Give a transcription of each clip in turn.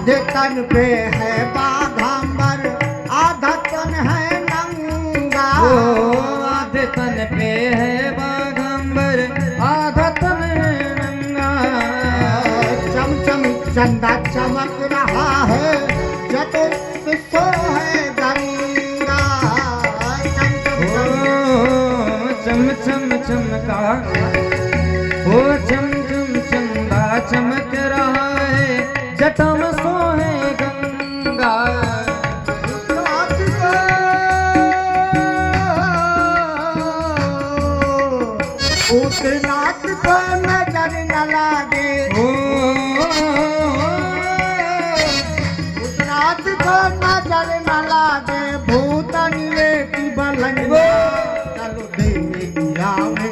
आधे तन पे है बाघांबर, आधा तन है नंगा। आधे तन पे है बाघांबर, आधा तन है नंगा। चम चम चंदा चमक रहा है, जब सो है गंगा। चम चम चमका, ओ चम चम चंदा चमक रहा है, जटा में सोहे गंगा। भूतनाथ को नजर न लागे, भूतनाथ को नजर न लागे, भूतनी की बलंगा। चलो देवी आवे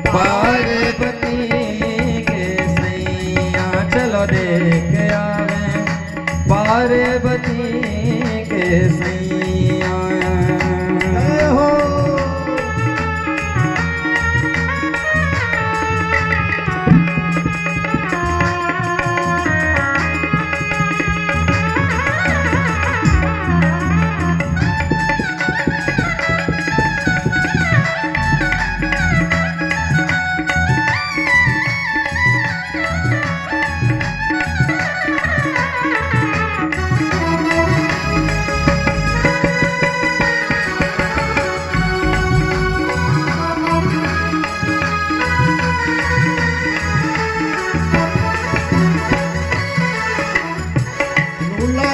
पार्वती के सैया, चलो देख आवे पार्वती के सैया। हो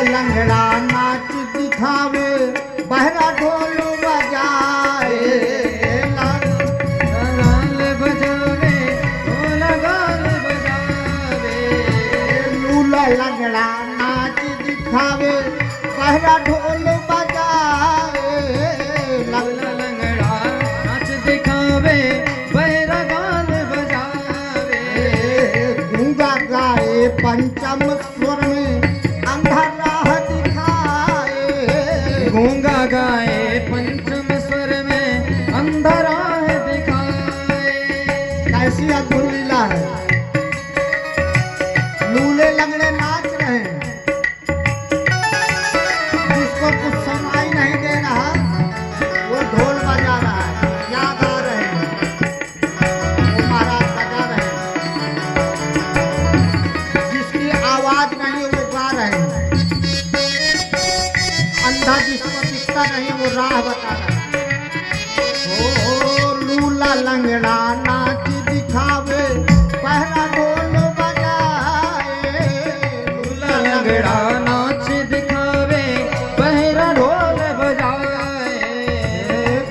लंगड़ा नाच दिखावे, बहरा ढोल बजाए। गाल बजावे, ढोल गाल बजावे। लूला लंगड़ा नाच दिखावे, बहरा ढोल बजाए। लूला लंगड़ा नाच दिखावे, बहरा गाल बजावे। गूंगा गाए पंचम स्वर में, अंधा राह दिखाए। गूंगा गाए पंचम स्वर में, अंधा राह दिखाए। कैसी अद्भुत लीला है। लूले लंगड़े नाच रहे हैं, जिसको कुछ सुनाई नहीं दे रहा वो ढोल बजा रहा है। क्या गा रहे हैं? वो महाराज बजा रहे हैं। जिसकी आवाज नहीं वो गा रहे हैं। अंधा जिसको दिखता नहीं वो राह बता रहा है। ओ लूला लंगड़ा नाच दिखावे, पहरा ढोल बजाए। लूला लंगड़ा नाच दिखावे, बहरा ढोल बजाए।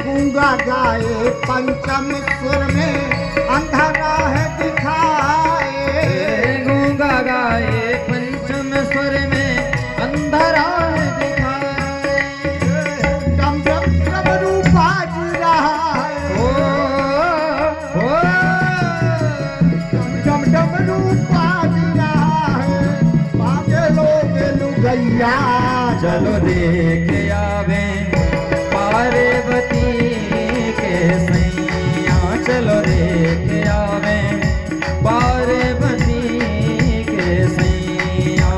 गूंगा गाए पंचम स्वर में, अंधा राह दिखाए। गूंगा गाए पंचम स्वर में, अंधा राह दिखाए। डम डम डमरू बाज रहा है, डम डम डमरू बाज रहा है। बाजे लोग लुगैया, चलो देख आवे पार्वती के सैया। चलो देख आवे पार्वती के सैया।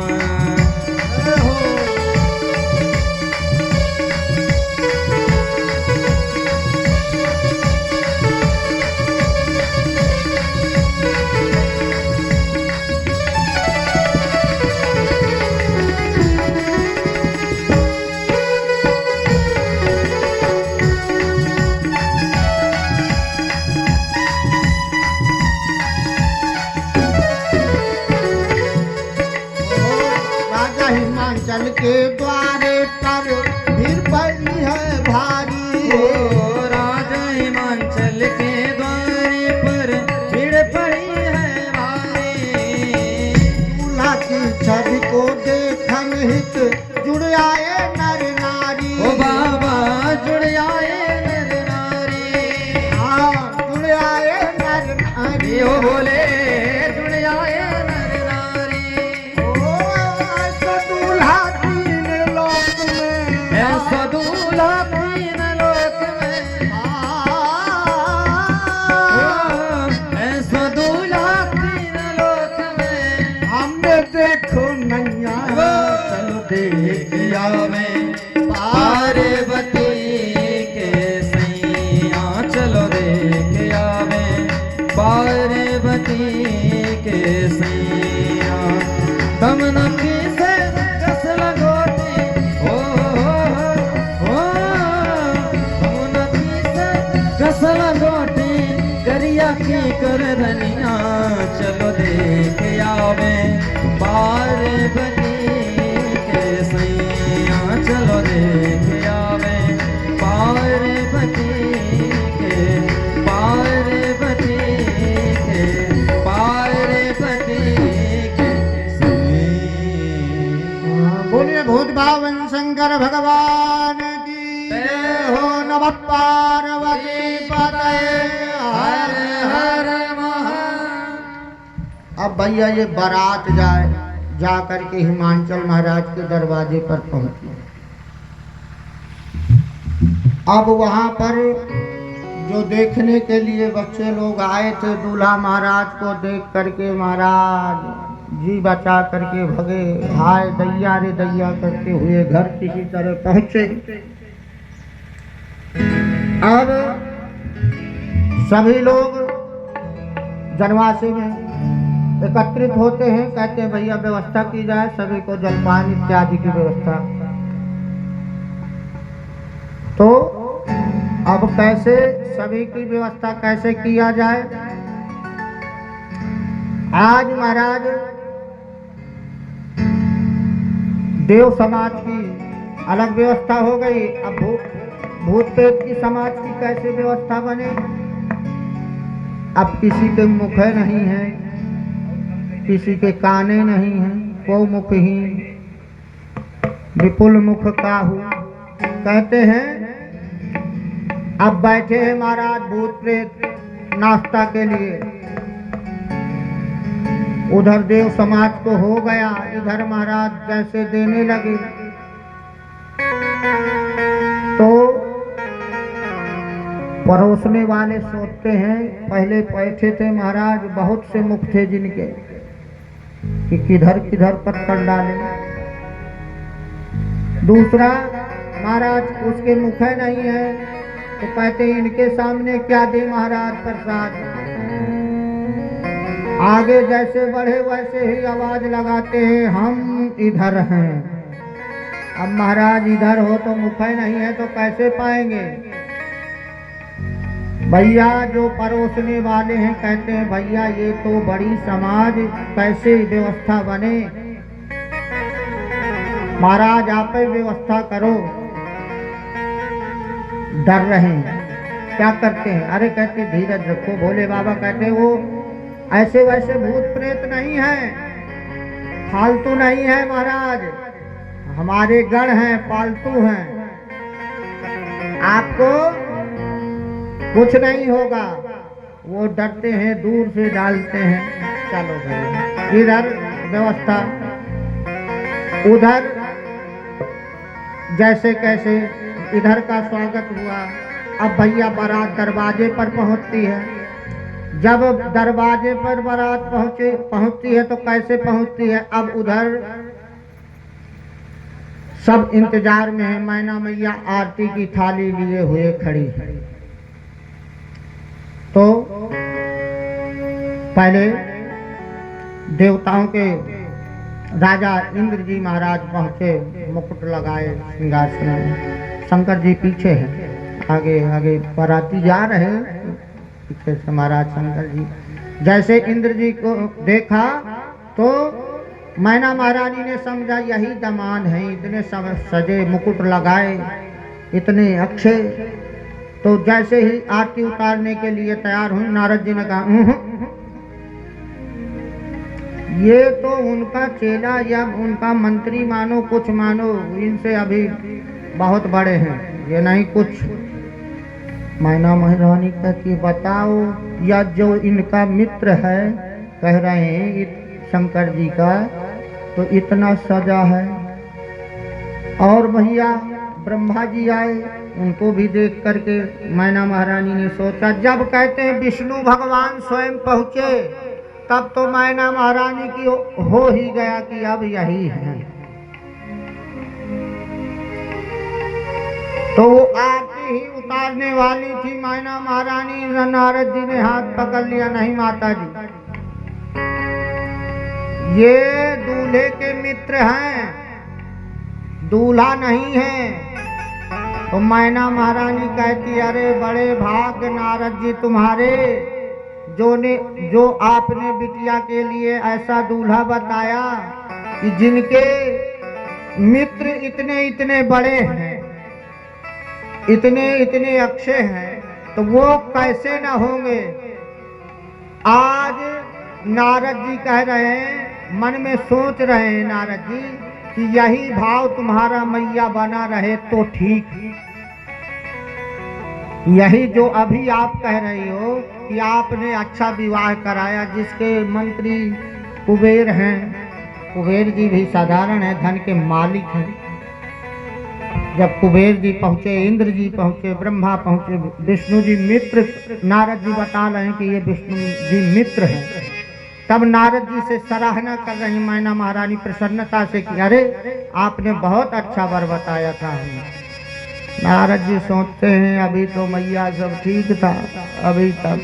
राजा हिमाचल के द्वारे पर भीड़ पड़ी है भारी। राजा हिमाचल के द्वारे पर भीड़ पड़ी है भारी। दूल्हा की छवि को देखन हित जुड़ आए नर नारी। ओ बाबा जुड़ आए नर नारी। हाँ जुड़ आए नर नारी। ओ बोले जुड़ आए नर नारी। ओ ऐसा दूल्हा तीन लोक में, ऐसा दूल्हा तीन लोक में। ऐसा दूल्हा तीन लोक में। हमने देखो नैया असल रोटी करिया की कर धनिया चलो देख आवे पार्वती के सैया चलो देख आवे पार्वती के सैया। बोलिए भूत भावन शंकर भगवान की जय हो। नमः पार्वती पतये हर हर महादेव। अब भैया ये बारात जा करके हिमांचल महाराज के दरवाजे पर पहुंची। अब वहां पर जो देखने के लिए बच्चे लोग आए थे, दूल्हा महाराज को देख करके महाराज जी बचा करके भगे, हाय दैया रे दैया करते हुए घर किसी तरह पहुंचे। अब सभी लोग जनवासे में एकत्रित होते हैं, कहते हैं भैया व्यवस्था की जाए, सभी को जलपान इत्यादि की व्यवस्था। तो अब कैसे सभी की व्यवस्था कैसे किया जाए। आज महाराज देव समाज की अलग व्यवस्था हो गई, अब भूत प्रेत की समाज की कैसे व्यवस्था बने। अब किसी के मुख नहीं है, किसी के काने नहीं है, को मुखहीन विपुल मुख काहू कहते हैं। अब बैठे हैं महाराज भूत प्रेत नाश्ता के लिए। उधर देव समाज को हो गया, इधर महाराज जैसे देने लगे तो परोसने वाले सोचते हैं, पहले बैठे थे महाराज बहुत से मुख थे जिनके कि किधर किधर पत्थर डाले। दूसरा महाराज उसके मुख नहीं है तो कहते इनके सामने क्या दे महाराज प्रसाद। आगे जैसे बढ़े वैसे ही आवाज लगाते हैं हम इधर हैं। अब महाराज इधर हो तो मुख नहीं है तो कैसे पाएंगे। भैया जो परोसने वाले हैं कहते हैं भैया ये तो बड़ी समाज कैसे व्यवस्था बने, महाराज आप ही व्यवस्था करो। डर रहे हैं, क्या करते हैं, अरे कहते धीरज रखो। भोले बाबा कहते वो ऐसे वैसे भूत प्रेत नहीं है, फालतू नहीं है महाराज, हमारे गण हैं, पालतू हैं, आपको कुछ नहीं होगा। वो डरते हैं, दूर से डालते हैं। चलो भैया इधर व्यवस्था, उधर जैसे कैसे इधर का स्वागत हुआ। अब भैया बारात दरवाजे पर पहुंचती है। जब दरवाजे पर बारात पहुंचती है तो कैसे पहुंचती है। अब उधर सब इंतजार में है, मैना मैया आरती की थाली लिए हुए खड़ी है। तो पहले देवताओं के राजा इंद्र जी महाराज पहुंचे, मुकुट लगाए सिंहासन में। शंकर जी पीछे हैं, आगे आगे बाराती जा रहे हैं, पीछे से महाराज शंकर जी। जैसे इंद्र जी को देखा तो मैना महारानी ने समझा यही दामाद है, इतने सजे मुकुट लगाए, इतने अच्छे। तो जैसे ही आरती उतारने के लिए तैयार हुई, नारद जी ने कहा ये तो उनका चेला या उनका मंत्री मानो, कुछ मानो, इनसे अभी बहुत बड़े हैं, ये नहीं कुछ। मैना महारानी कहती बताओ, या जो इनका मित्र है कह रहे हैं शंकर जी का, तो इतना सजा है। और भैया ब्रह्मा जी आए, उनको भी देख करके मैना महारानी ने सोचा, जब कहते हैं विष्णु भगवान स्वयं पहुँचे तब तो मैना महारानी की हो ही गया कि अब यही है। तो वो आरती ही उतारने वाली थी मैना महारानी, नारद जी ने हाथ पकड़ लिया, नहीं माता जी ये दूल्हे के मित्र हैं, दूल्हा नहीं है। तो मैना महारानी कहती, अरे बड़े भाग्य नारद जी तुम्हारे, जो आपने बिटिया के लिए ऐसा दूल्हा बताया कि जिनके मित्र इतने इतने बड़े हैं, इतने इतने अक्षय हैं, तो वो कैसे न होंगे। आज नारद जी कह रहे हैं, मन में सोच रहे हैं नारद जी कि यही भाव तुम्हारा मैया बना रहे तो ठीक। यही जो अभी आप कह रही हो कि आपने अच्छा विवाह कराया, जिसके मंत्री कुबेर हैं, कुबेर जी भी साधारण है, धन के मालिक हैं। जब कुबेर जी पहुँचे, इंद्र जी पहुँचे, ब्रह्मा पहुँचे, विष्णु जी मित्र, नारद जी बता रहे हैं कि ये विष्णु जी मित्र हैं। तब नारद जी से सराहना कर रही मैना महारानी प्रसन्नता से कि अरे आपने बहुत अच्छा वर बताया था हमें। नारद जी सोचते हैं, अभी तो मैया सब ठीक था, अभी तक।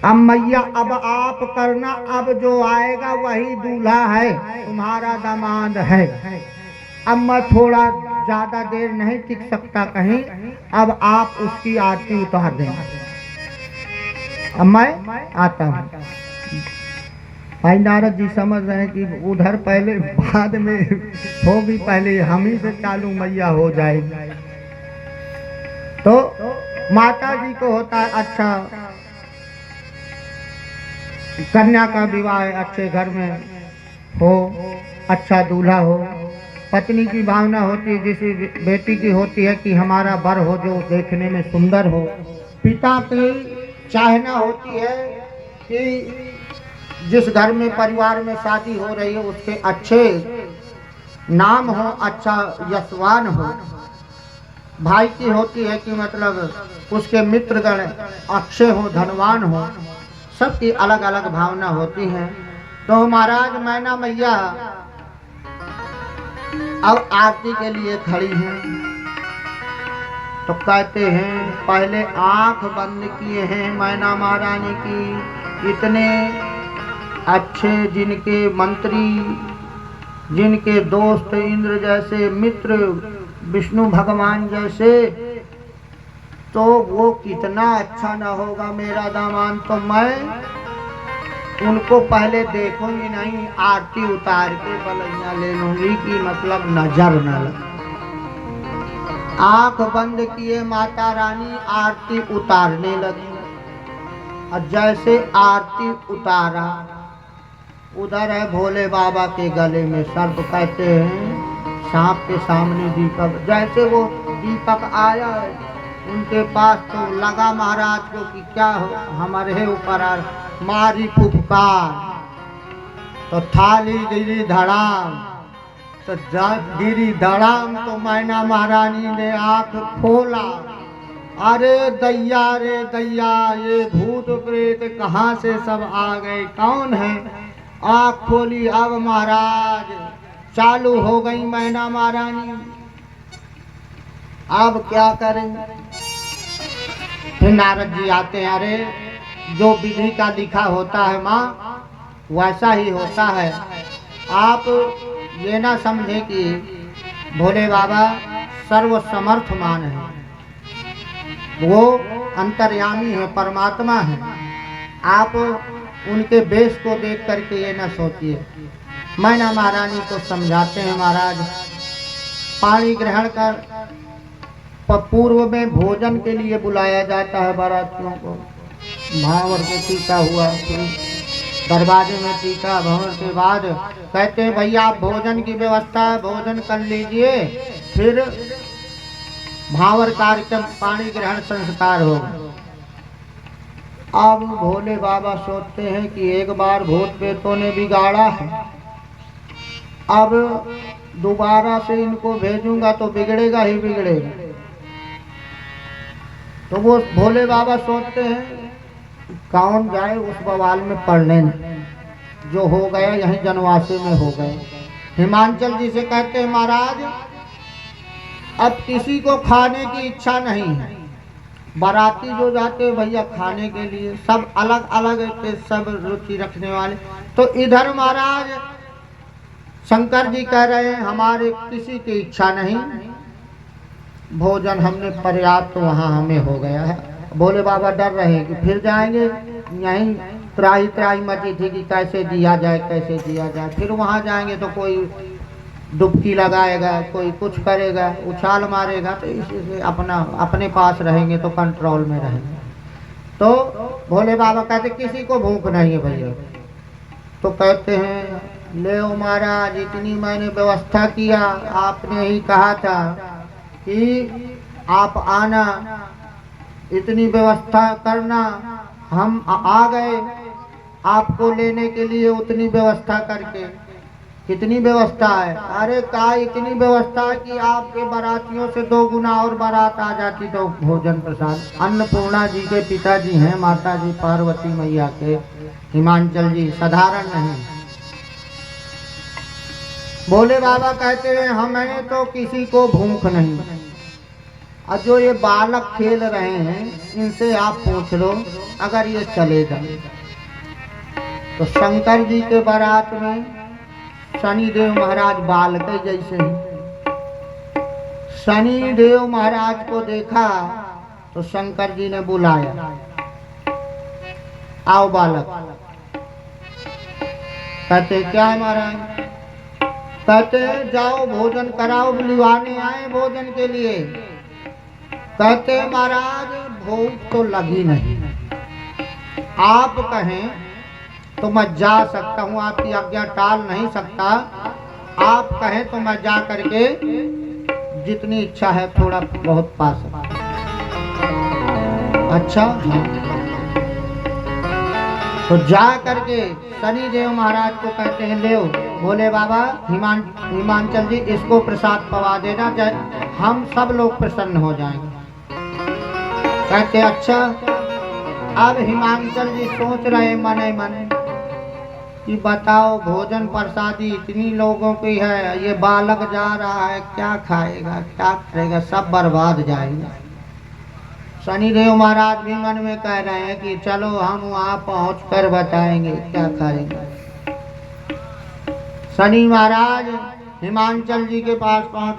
अब मैया अब आप करना, अब जो आएगा वही दूल्हा है, तुम्हारा दामाद है। अब मैं थोड़ा ज्यादा देर नहीं टिक सकता कहीं, अब आप उसकी आरती उतार दें। अब मैं आता हूँ। भाई नारद जी समझ रहे हैं कि उधर पहले बाद में होगी, पहले हम ही से चालू मैया हो जाएगी। तो माता जी को होता है अच्छा, कन्या का विवाह अच्छे घर में हो, अच्छा दूल्हा हो। पत्नी की भावना होती है, जैसे बेटी की होती है कि हमारा वर हो जो देखने में सुंदर हो। पिता की चाहना होती है कि जिस घर में परिवार में शादी हो रही है उसके अच्छे नाम हो, अच्छा यशवान हो। भाई की होती है कि मतलब उसके मित्रगण अक्षय हो, धनवान हो। सबकी अलग अलग भावना होती है। तो महाराज मैना मैया अब आरती के लिए खड़ी हैं। तो कहते हैं, पहले आंख बंद किए हैं मैना महारानी की, इतने अच्छे जिनके मंत्री, जिनके दोस्त इंद्र जैसे, मित्र विष्णु भगवान जैसे, तो वो कितना अच्छा न होगा मेरा दामाद। तो मैं उनको पहले देखूंगी नहीं, आरती उतार के बलैया ले लूंगी कि मतलब नजर न लगे। आंख बंद किए माता रानी आरती उतारने लगी। और जैसे आरती उतारा, उधर है भोले बाबा के गले में सर्प, कहते हैं सांप के सामने दीपक। जैसे वो दीपक आया है उनके पास, तो लगा महाराज को कि क्या हो हमारे ऊपर मारी फुफकार। तो थाली गिरी धड़ाम, तो जब गिरी धड़ाम तो मैना महारानी ने आंख खोला। अरे दैया रे दैया, ये भूत प्रेत कहाँ से सब आ गए, कौन है? आँख खोली। अब महाराज चालू हो गई मैना महारानी। अब क्या करें? फिर नारद जी आते हैं। अरे जो विधि का लिखा होता है माँ, वैसा ही होता है। आप ये ना समझे कि भोले बाबा सर्वसमर्थमान है, वो अंतर्यामी है, परमात्मा है। आप उनके वेश को देख करके ये ना सोचिए। मैना महारानी को समझाते हैं, महाराज पानी ग्रहण कर पूर्व में भोजन के लिए बुलाया जाता है बारातियों को। भावर में टीका हुआ, दरवाजे में टीका, भंवर के बाद कहते हैं भैया आप भोजन की व्यवस्था है, भोजन कर लीजिए, फिर भावर कार्यक्रम पानी ग्रहण संस्कार होगा। अब भोले बाबा सोचते हैं कि एक बार भूत प्रेतों ने बिगाड़ा है, अब दोबारा से इनको भेजूंगा तो बिगड़ेगा ही बिगड़ेगा। तो वो भोले बाबा सोचते हैं कौन जाए उस बवाल में पड़ने, जो हो गया यहीं जनवासे में हो गए। हिमांचल जी से कहते हैं महाराज अब किसी को खाने की इच्छा नहीं है, बाराती जो जाते हैं भैया खाने के लिए, सब अलग अलग के सब रुचि रखने वाले। तो इधर महाराज शंकर जी कह रहे हैं हमारे किसी की इच्छा नहीं, भोजन हमने पर्याप्त वहाँ हमें हो गया है। बोले बाबा डर रहे कि फिर जाएंगे, यहीं त्राही त्राही मची थी कि कैसे दिया जाए कैसे दिया जाए, फिर वहाँ जाएंगे तो कोई डुबकी लगाएगा, कोई कुछ करेगा, उछाल मारेगा, तो इसी अपना अपने पास रहेंगे तो कंट्रोल में रहेंगे। तो भोले बाबा कहते किसी को भूख नहीं है भैया। तो कहते हैं ले महाराज इतनी मैंने व्यवस्था किया, आपने ही कहा था कि आप आना, इतनी व्यवस्था करना, हम आ गए आपको लेने के लिए उतनी व्यवस्था करके। कितनी व्यवस्था है? अरे का इतनी व्यवस्था कि आपके बारातियों से 2 गुना और बारात आ जाती तो भोजन प्रसाद। अन्नपूर्णा जी के पिताजी हैं, माता जी पार्वती मैया के, हिमांचल जी, साधारण नहीं। भोले बाबा कहते हैं हमें तो किसी को भूख नहीं। और जो ये बालक खेल रहे हैं इनसे आप पूछ लो, अगर ये चलेगा तो शंकर जी के बारात में शनिदेव महाराज बालक जैसे ही शनिदेव महाराज को देखा तो शंकर जी ने बुलाया, आओ बालक। कहते क्या है महाराज? कहते जाओ भोजन कराओ, बुलवाने आए भोजन के लिए। कहते महाराज भूख तो लगी नहीं, आप कहें तो मैं जा सकता हूँ, आपकी आज्ञा टाल नहीं सकता। आप कहें तो मैं जा करके जितनी इच्छा है थोड़ा बहुत पा सकता। अच्छा तो जा करके शनिदेव महाराज को कहते हैं ले भोले बाबा हिमांचल जी इसको प्रसाद पवा देना, हम सब लोग प्रसन्न हो जाएंगे। कहते अच्छा। अब हिमांचल जी सोच रहे मने मन कि बताओ भोजन प्रसादी इतनी लोगों की है, ये बालक जा रहा है, क्या खाएगा क्या करेगा, सब बर्बाद जाएगा। शनिदेव महाराज भी मन में कह रहे हैं कि चलो हम वहाँ पहुँच कर बताएंगे क्या करेंगे। शनि महाराज हिमांचल जी के पास पहुँच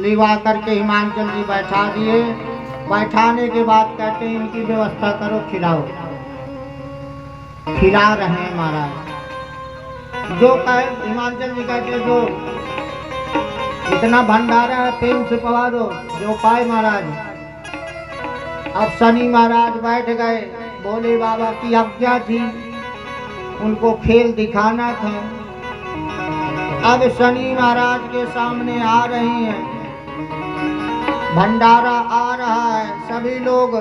लिवा करके हिमांचल जी बैठा दिए। बैठाने के बाद कहते हैं इनकी व्यवस्था करो, खिलाओ। खिला रहे हैं महाराज। जो कहे हिमांचल जी कहते जो इतना भंडारा है प्रेम से पवा दो, जो पाए महाराज। अब शनि महाराज बैठ गए, भोले बाबा की आज्ञा थी, उनको खेल दिखाना था। अब शनि महाराज के सामने आ रही हैं, भंडारा आ रहा है, सभी लोग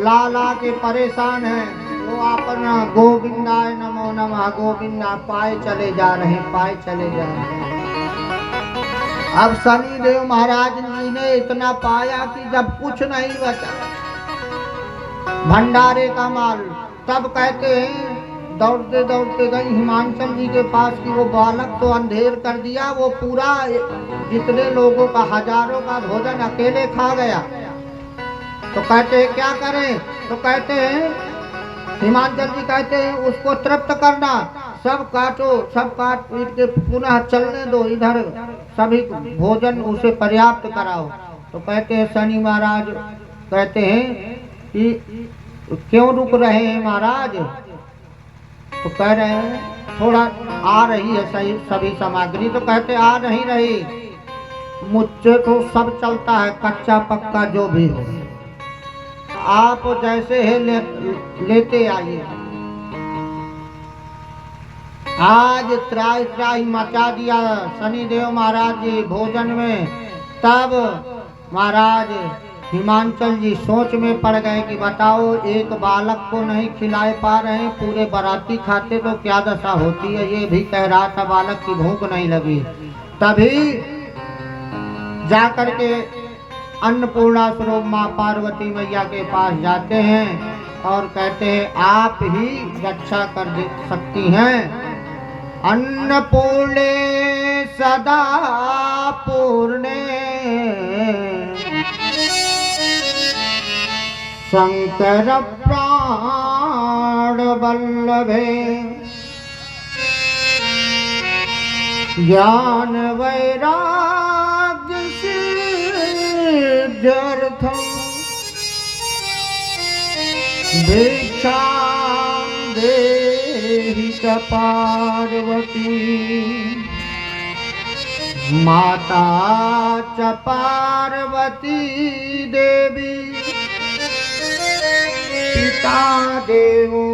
ला ला के परेशान हैं। वो अपना गोविंदाय नमो नमः गोविंदा पाए चले जा रहे हैं, पाए चले जा रहे हैं। अब शनि देव महाराज जी ने इतना पाया कि जब कुछ नहीं बचा भंडारे का माल, तब कहते हैं दौड़ते दौड़ते गई हिमांचल जी के पास कि वो बालक तो अंधेर कर दिया, वो पूरा जितने लोगों का हजारों का भोजन अकेले खा गया। तो कहते हैं क्या करें? तो कहते हैं हिमांचल जी कहते हैं उसको तृप्त करना, सब काटो, सब काट पीट के पुनः चलने दो, इधर सभी भोजन उसे पर्याप्त कराओ। तो कहते हैं शनि महाराज कहते हैं कि क्यों रुक रहे हैं महाराज? तो कह रहे हैं थोड़ा आ रही है सभी सामग्री। तो कहते आ नहीं रही, मुझसे तो सब चलता है, कच्चा पक्का जो भी हो, आप जैसे है लेते आइए। आज त्राही त्राही मचा दिया शनिदेव महाराज जी भोजन में। तब महाराज हिमांचल जी सोच में पड़ गए कि बताओ एक बालक को नहीं खिलाए पा रहे हैं, पूरे बाराती खाते तो क्या दशा होती है। ये भी कह रहा था बालक की भूख नहीं लगी। तभी जाकर के अन्नपूर्णा स्वरूप माँ पार्वती मैया के पास जाते हैं और कहते हैं आप ही रक्षा कर सकती हैं। अन्नपूर्णे सदा पूर्णे शंकर प्राण वल्लभे ज्ञान वैराग्य सिद्ध सिद्ध्यर्थं भिक्षां देहि च पार्वती माता च पार्वती देवी पिता देवो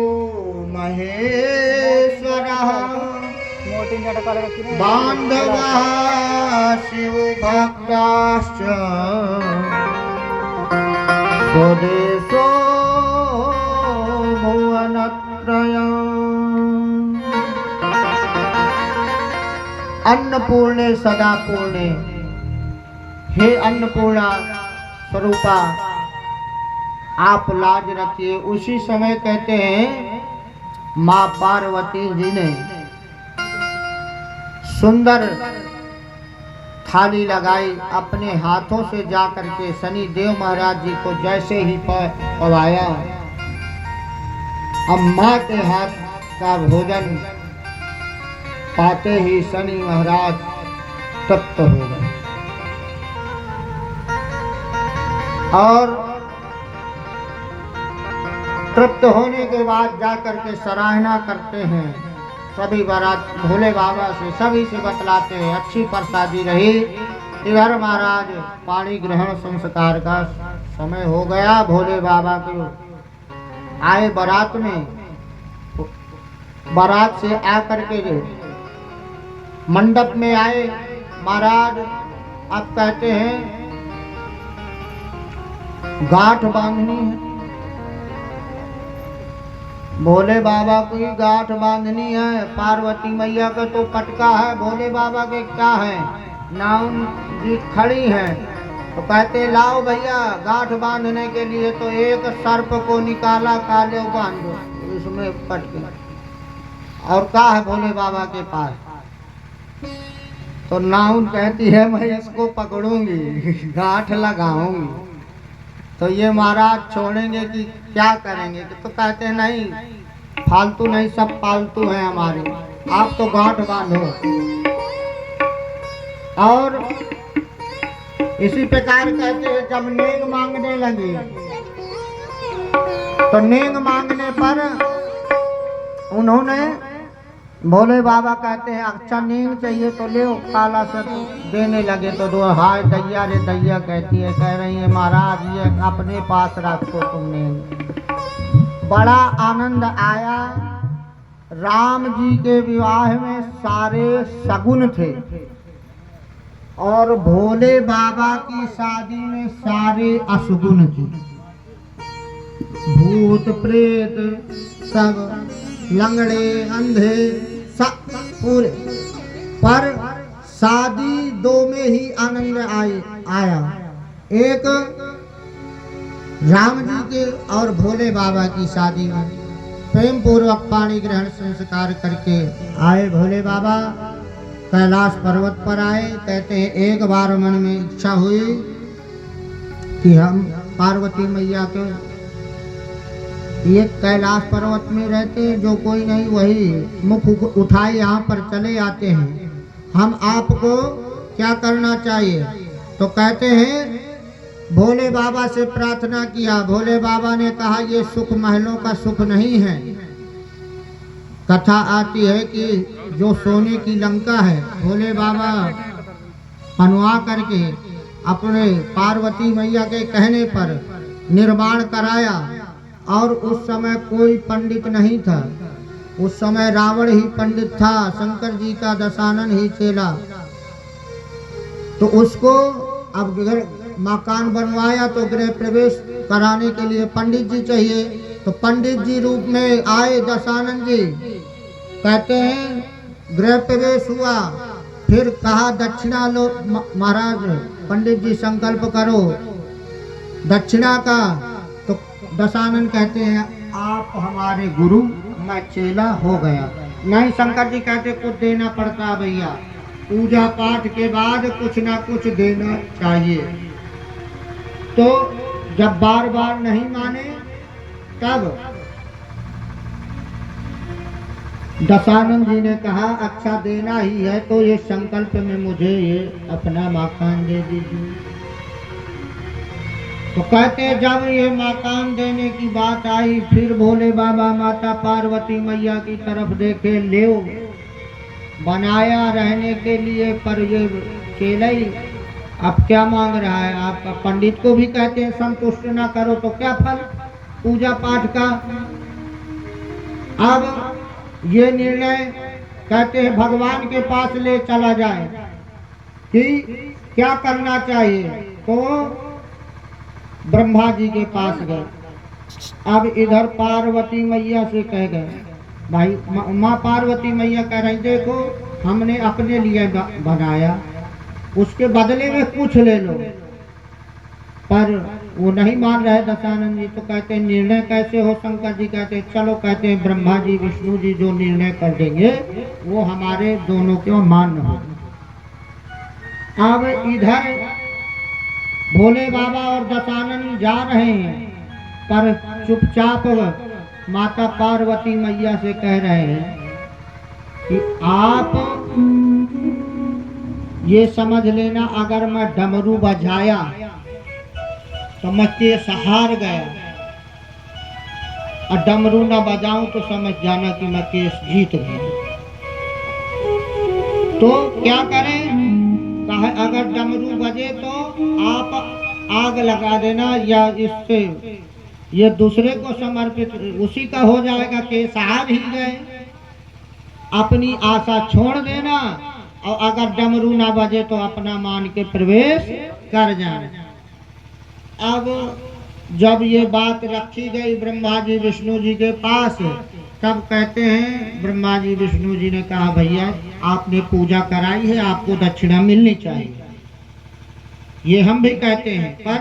महेश्वरः बान्धवः शिवभक्ताश्च स्वदेशो भुवनत्रयम्। अन्नपूर्णे सदा पूर्णे, हे अन्नपूर्णा स्वरूपा आप लाज रखिए। उसी समय कहते हैं माँ पार्वती जी ने सुंदर थाली लगाई, अपने हाथों से जा करके शनि देव महाराज जी को जैसे ही पवाया, अब माँ के हाथ का भोजन पाते ही शनि महाराज तप्त हो गए और तृप्त होने के बाद जाकर के सराहना करते हैं। सभी बारात भोले बाबा से सभी से बतलाते हैं अच्छी प्रसादी रही। इधर महाराज पाणी ग्रहण संस्कार का समय हो गया। भोले बाबा के आए बारात में, बारात से आकर के मंडप में आए महाराज। अब कहते हैं गांठ बांधनी है, भोले बाबा की गांठ बांधनी है। पार्वती मैया का तो पटका है, भोले बाबा के क्या है, नाउन जी खड़ी हैं। तो कहते लाओ भैया गांठ बांधने के लिए तो एक सर्प को निकाला, काले बांध दो इसमें पटके। और क्या है भोले बाबा के पास, तो नाउन कहती है मैं इसको पकड़ूंगी, गांठ लगाऊंगी। तो ये महाराज छोड़ेंगे कि क्या करेंगे? तो कहते हैं नहीं, फालतू नहीं, सब पालतू हैं हमारे, आप तो गांठ बांधो। और इसी प्रकार कहते हैं जब नेग मांगने लगे तो नेग मांगने पर उन्होंने भोले बाबा कहते हैं अच्छा नींद चाहिए तो ले, काला सर देने लगे तो दो हाय दैया रे दैया कहती है, कह रही है महाराज ये अपने पास रखो तुमने। बड़ा आनंद आया। राम जी के विवाह में सारे सगुन थे और भोले बाबा की शादी में सारे असगुन थे। भूत प्रेत सब, लंगड़े अंधे सब पूरे, पर शादी दो में ही आनंद आया। एक राम जी के और भोले बाबा की शादी में प्रेम पूर्वक पाणी ग्रहण संस्कार करके आए। भोले बाबा कैलाश पर्वत पर आए। कहते हैं एक बार मन में इच्छा हुई कि हम पार्वती मैया के ये कैलाश पर्वत में रहते हैं, जो कोई नहीं वही मुख उठाए यहाँ पर चले आते हैं, हम आपको क्या करना चाहिए? तो कहते हैं भोले बाबा से प्रार्थना किया। भोले बाबा ने कहा ये सुख महलों का सुख नहीं है। कथा आती है कि जो सोने की लंका है भोले बाबा बनवा करके अपने पार्वती मैया के कहने पर निर्माण कराया। और उस समय कोई पंडित नहीं था, उस समय रावण ही पंडित था, शंकर जी का दशानन ही चेला। तो उसको अब मकान बनवाया तो गृह प्रवेश कराने के लिए पंडित जी चाहिए। तो पंडित जी रूप में आए दशानन जी। कहते हैं गृह प्रवेश हुआ, फिर कहा दक्षिणा लो महाराज, पंडित जी संकल्प करो दक्षिणा का। तो दशानन कहते हैं आप हमारे गुरु, मैं चेला हो गया। नहीं, शंकर जी कहते कुछ देना पड़ता भैया, पूजा पाठ के बाद कुछ ना कुछ देना चाहिए। तो जब बार बार नहीं माने तब दशानन जी ने कहा अच्छा देना ही है तो ये संकल्प में मुझे ये अपना मकान दे दीजिए। तो कहते जब ये मकान देने की बात आई, फिर भोले बाबा माता पार्वती मैया की तरफ देखे, ले बनाया रहने के लिए, पर ये केलई अब क्या मांग रहा है। आपका पंडित को भी कहते हैं संतुष्ट ना करो तो क्या फल पूजा पाठ का। अब ये निर्णय कहते हैं भगवान के पास ले चला जाए कि क्या करना चाहिए। तो ब्रह्मा जी के पास गए। अब इधर पार्वती मैया से कह गए, भाई माँ पार्वती मैया कह रही देखो हमने अपने लिए बनाया, उसके बदले में कुछ ले लो। पर वो नहीं मान रहे दशानंद जी। तो कहते हैं निर्णय कैसे हो। शंकर जी कहते हैं चलो, कहते हैं ब्रह्मा जी विष्णु जी जो निर्णय कर देंगे वो हमारे दोनों के मान्य हो। अब इधर भोले बाबा और दशानंद जा रहे हैं, पर चुपचाप माता पार्वती मैया से कह रहे हैं कि आप ये समझ लेना, अगर मैं डमरू बजाया तो मैं केस हार गया, और डमरू ना बजाऊं तो समझ जाना कि मैं केस जीत गया। तो क्या करें। कहा अगर डमरू बजे तो आप आग लगा देना, या इससे ये दूसरे को समर्पित उसी का हो जाएगा, केस हार ही गए। अपनी आशा छोड़ देना, और अगर डमरू ना बजे तो अपना मान के प्रवेश कर जाना। अब जब ये बात रखी गई ब्रह्मा जी विष्णु जी के पास, तब कहते हैं ब्रह्मा जी विष्णु जी ने कहा भैया आपने पूजा कराई है, आपको दक्षिणा मिलनी चाहिए। ये हम भी कहते हैं, पर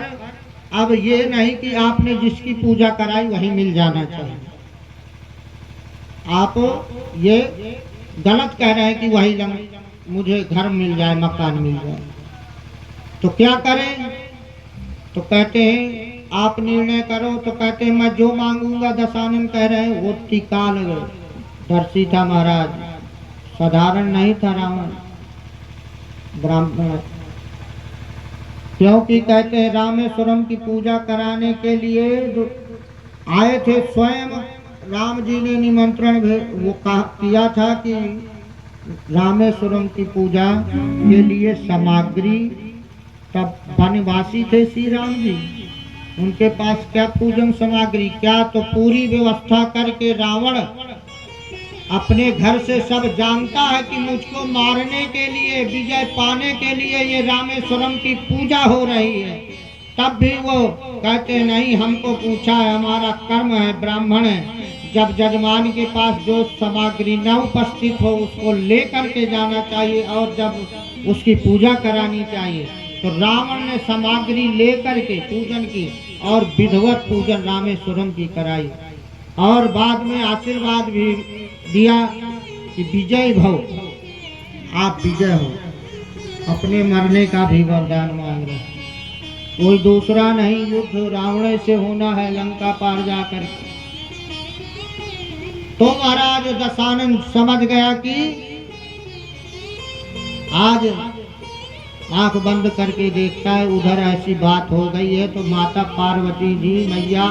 अब ये नहीं कि आपने जिसकी पूजा कराई वही मिल जाना चाहिए। आप ये गलत कह रहे हैं कि वही मुझे घर मिल जाए, मकान मिल जाए। तो क्या करें। तो कहते हैं आप निर्णय करो। तो कहते हैं मैं जो मांगूंगा, दशानंद कह रहे हैं वो त्रिकाल दर्शी था महाराज, साधारण नहीं था रावण, ब्राह्मण। क्योंकि कहते हैं रामेश्वरम की पूजा कराने के लिए जो आए थे, स्वयं राम जी ने निमंत्रण वो किया था कि रामेश्वरम की पूजा के लिए सामग्री, तब वनवासी थे श्री राम जी, उनके पास क्या पूजन सामग्री, क्या तो पूरी व्यवस्था करके रावण अपने घर से सब जानता है कि मुझको मारने के लिए, विजय पाने के लिए ये रामेश्वरम की पूजा हो रही है। तब भी वो कहते नहीं, हमको पूछा है, हमारा कर्म है, ब्राह्मण है, जब जजमान के पास जो सामग्री न उपस्थित हो उसको लेकर के जाना चाहिए और जब उसकी पूजा करानी चाहिए। तो रावण ने सामग्री लेकर के पूजन की और विधिवत पूजन रामेश्वरम की कराई, और बाद में आशीर्वाद भी दिया कि विजय भव, आप विजय हो। अपने मरने का भी वरदान मांग रहे, कोई दूसरा नहीं, युद्ध रावण से होना है लंका पार जाकर। तो महाराज दशानंद समझ गया कि आज आंख बंद करके देखता है, उधर ऐसी बात हो गई है। तो माता पार्वती जी मैया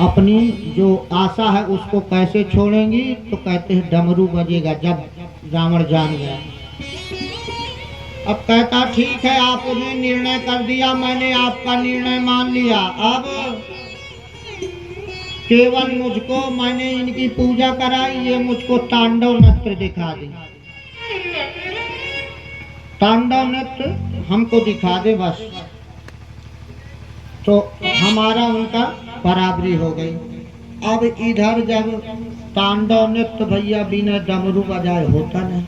अपनी जो आशा है उसको कैसे छोड़ेंगी। तो कहते हैं डमरू बजेगा जब रावण जान गया। अब कहता ठीक है, आपने निर्णय कर दिया, मैंने आपका निर्णय मान लिया। अब केवल मुझको, मैंने इनकी पूजा कराई, ये मुझको तांडव नृत्य दिखा दे, तांडव नृत्य हमको दिखा दे बस। तो हमारा उनका बराबरी हो गई। अब इधर जब तांडव नृत्य भैया बिना डमरू बजाए होता नहीं।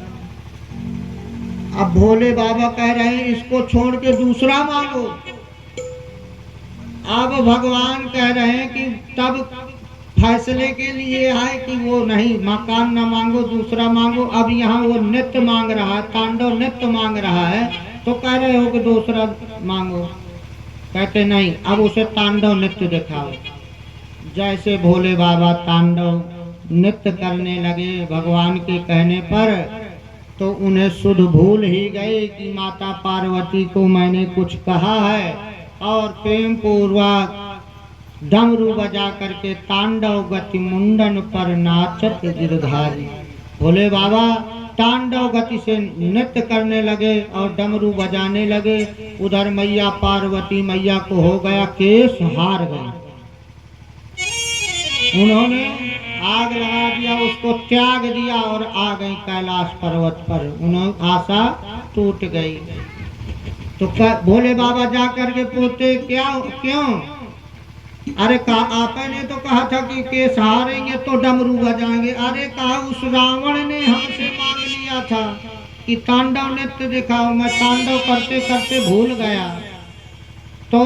अब भोले बाबा कह रहे हैं इसको छोड़ के दूसरा मांगो। अब भगवान कह रहे हैं कि तब फैसले के लिए है कि वो नहीं, मकान न मांगो, दूसरा मांगो। अब यहाँ वो नृत्य मांग रहा है, तांडव नृत्य मांग रहा है, तो कह रहे हो कि दूसरा मांगो। कहते नहीं, अब उसे तांडव नृत्य दिखाओ। जैसे भोले बाबा तांडव नृत्य करने लगे भगवान के कहने पर, तो उन्हें शुद्ध भूल ही गए कि माता पार्वती को मैंने कुछ कहा है और प्रेम पूर्वक डमरू बजा करके तांडव गति मुंडन पर नाचत गिरधारी। भोले बाबा तांडव गति से नृत्य करने लगे और डमरू बजाने लगे। उधर मैया पार्वती मैया को हो गया केस हार गए। उन्होंने आग लगा दिया, उसको त्याग दिया और आ गई कैलाश पर्वत पर। उन्होंने आशा टूट गई। तो भोले बाबा जा करके पूछते क्यों? अरे आपने तो कहा था कि केस हारेंगे तो डमरू बजाएंगे। अरे कहा उस रावण ने हमसे मांग लिया था कि तांडव नृत्य दिखाओ, मैं तांडव करते करते भूल गया, तो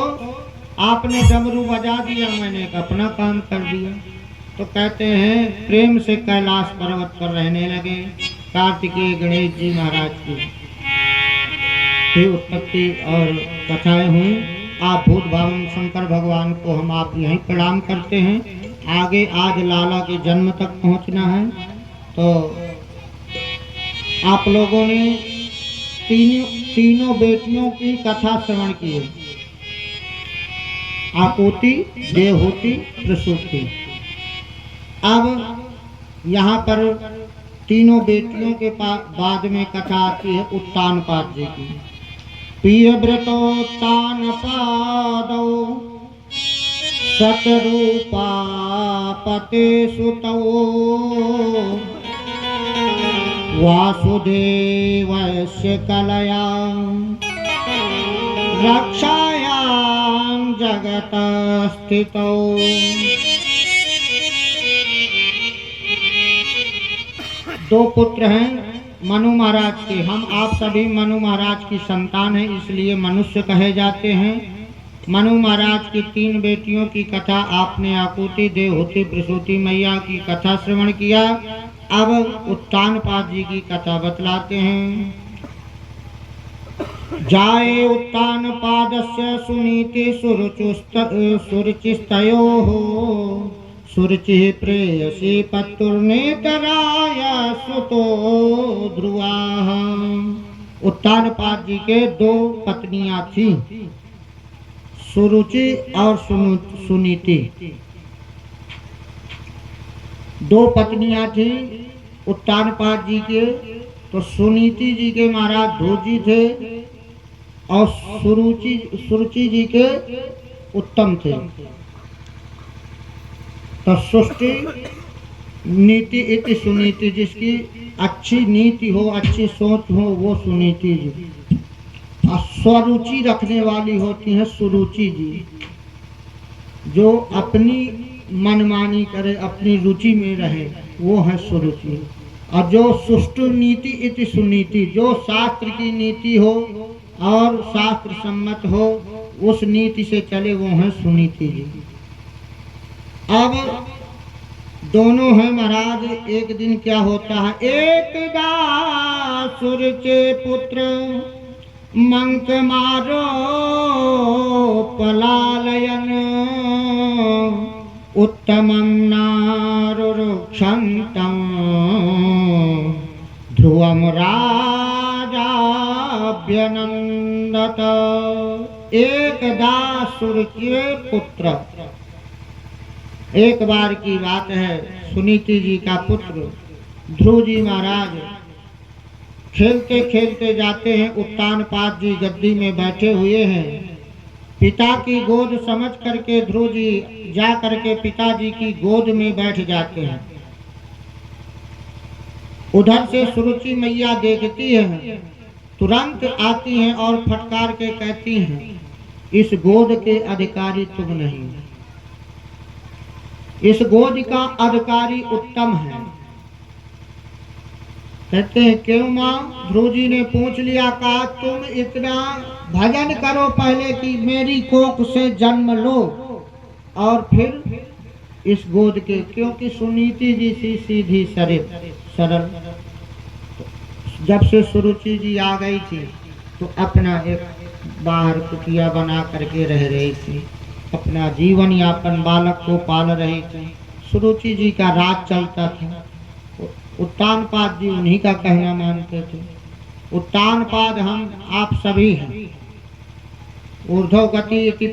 आपने डमरू बजा दिया, मैंने अपना काम कर दिया। तो कहते हैं प्रेम से कैलाश पर्वत पर रहने लगे। कार्तिकेय गणेश जी महाराज की उत्पत्ति और कथाएं हुई। आप भूत भावन शंकर भगवान को हम आप यहीं प्रणाम करते हैं। आगे आज लाला के जन्म तक पहुंचना है। तो आप लोगों ने तीनों बेटियों की कथा श्रवण की है, आकुति, देवहूति, प्रसूति। अब यहाँ पर तीनों बेटियों के बाद में कथा आती है उत्तानपाद जी की। प्रियव्रतोत्तानपादौ शतरूपा पते सुतौ वासुदेवस्य कलया रक्षायां जगत स्थितौ। दो पुत्र हैं मनु महाराज के। हम आप सभी मनु महाराज की संतान हैं, इसलिए मनुष्य कहे जाते हैं। मनु महाराज की 3 बेटियों की कथा आपने आकुति, देवहूति, प्रसूति मैया की कथा श्रवण किया। अब उत्तानपाद जी की कथा बतलाते हैं। जाये उत्तानपादस्य सुनीति सुरुचिस्तयोः सुरुचि प्रेयसी पत्तुर्नेतराय सुतो ध्रुवाः। उत्तानपाद जी के 2 पत्नियां थीं, सुरुचि और सुनीति। 2 पत्नियां थीं उत्तानपाद जी के। तो सुनीति जी के महाराज ध्रुव जी थे और सुरुचि जी के उत्तम थे। तो सृष्टि नीति इति सुनीति, जिसकी अच्छी नीति हो, अच्छी सोच हो, वो सुनीति जी। और स्वरुचि रखने वाली होती है सुरुचि जी, जो अपनी मनमानी करे, अपनी रुचि में रहे, वो है सुरुचि। और जो सुष्टु नीति इति सुनीति, जो शास्त्र की नीति हो और शास्त्र सम्मत हो, उस नीति से चले, वो है सुनीति जी। अब दोनों हैं महाराज। एक दिन क्या होता है, एकदा सुर के पुत्र मंक मारो पलालयन उत्तमं नारुरुक्षन्तं ध्रुवं राजाभ्यनन्दत। एकदा सुर के पुत्र, एक बार की बात है, सुनीति जी का पुत्र ध्रुव जी महाराज खेलते खेलते जाते हैं। उत्तानपाद जी गद्दी में बैठे हुए हैं। पिता की गोद समझ करके ध्रुव जी जा करके पिताजी की गोद में बैठ जाते हैं। उधर से सुरुचि मैया देखती है, तुरंत आती हैं और फटकार के कहती हैं, इस गोद के अधिकारी तुम नहीं, इस गोद का अधिकारी उत्तम है। कहते हैं क्यों माँ? ध्रुव जी ने पूछ लिया, कहा तुम इतना भजन करो पहले कि मेरी कोख से जन्म लो और फिर इस गोद के, क्योंकि सुनीति जी सी सीधी सरल। जब से सुरुचि जी आ गई थी तो अपना एक बाहर कुटिया बना करके रह रही थी, अपना जीवन यापन बालक को पाल रही थी। सुरुचि जी का राज चलता था। उत्तानपाद जी उन्हीं का कहना मानते थे। उत्तानपाद हम आप सभी हैं। ऊर्ध्व गति इति